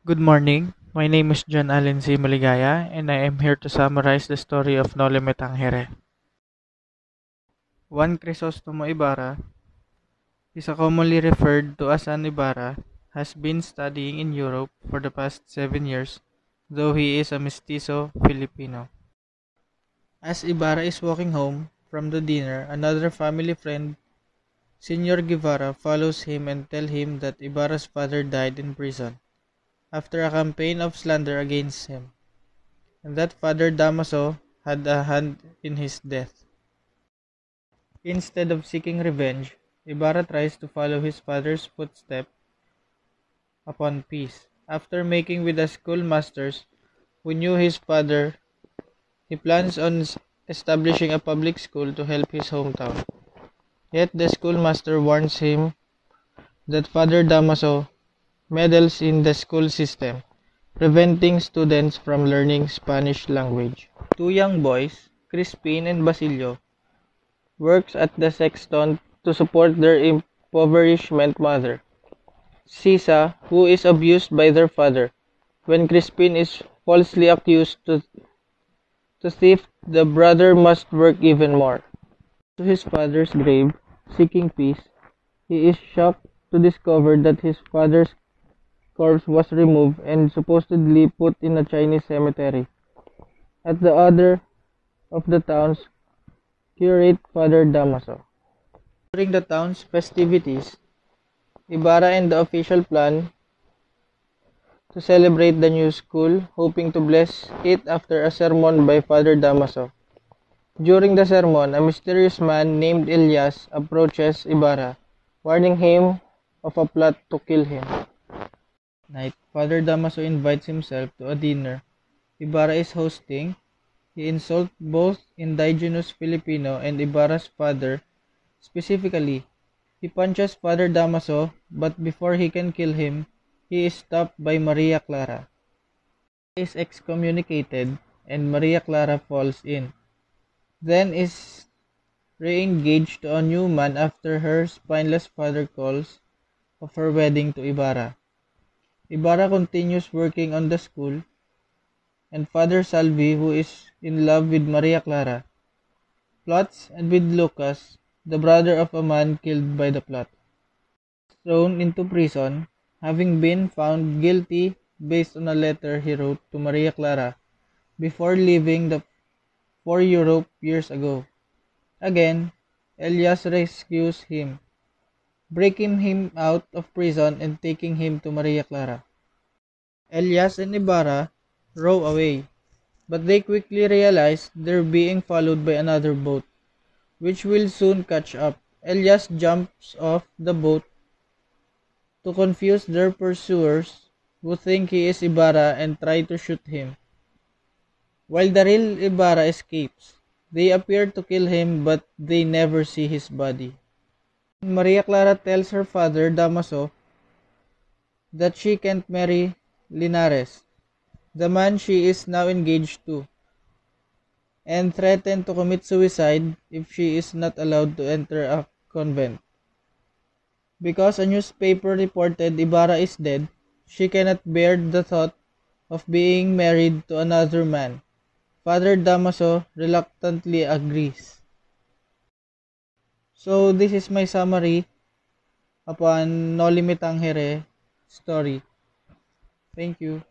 Good morning. My name is John Allen C. Maligaya, and I am here to summarize the story of Noli Me Tangere. Juan Crisostomo Ibarra is commonly referred to as an Ibarra, has been studying in Europe for the past 7 years, though he is a mestizo Filipino. As Ibarra is walking home from the dinner, another family friend, Senor Guevara, follows him and tells him that Ibarra's father died in prison after a campaign of slander against him, and that Father Damaso had a hand in his death. Instead of seeking revenge, Ibarra tries to follow his father's footsteps upon peace. After making with the schoolmasters who knew his father, he plans on establishing a public school to help his hometown. Yet the schoolmaster warns him that Father Damaso meddles in the school system, preventing students from learning Spanish language. Two young boys, Crispin and Basilio, works at the sexton to support their impoverishment mother, Sisa, who is abused by their father. When Crispin is falsely accused to thief, the brother must work even more. To his father's grave, seeking peace, he is shocked to discover that his father's corpse was removed and supposedly put in a Chinese cemetery. At the other of the town's curate, Father Damaso. During the town's festivities, Ibarra and the official plan to celebrate the new school, hoping to bless it after a sermon by Father Damaso. During the sermon, a mysterious man named Elias approaches Ibarra, warning him of a plot to kill him. Night, Father Damaso invites himself to a dinner Ibarra is hosting. He insults both indigenous Filipino and Ibarra's father. Specifically, he punches Father Damaso, but before he can kill him, he is stopped by Maria Clara. He is excommunicated and Maria Clara falls in. Then is re-engaged to a new man after her spineless father calls of her wedding to Ibarra. Ibarra continues working on the school, and Father Salvi, who is in love with Maria Clara, plots and with Lucas, the brother of a man killed by the plot. Thrown into prison, having been found guilty based on a letter he wrote to Maria Clara before leaving for Europe years ago. Again, Elias rescues him, breaking him out of prison and taking him to Maria Clara. Elias and Ibarra row away, but they quickly realize they're being followed by another boat, which will soon catch up. Elias jumps off the boat to confuse their pursuers, who think he is Ibarra and try to shoot him. While the real Ibarra escapes, they appear to kill him but they never see his body. Maria Clara tells her father, Damaso, that she can't marry Linares, the man she is now engaged to, and threatened to commit suicide if she is not allowed to enter a convent. Because a newspaper reported Ibarra is dead, she cannot bear the thought of being married to another man. Father Damaso reluctantly agrees. So this is my summary upon Noli Me Tangere story. Thank you.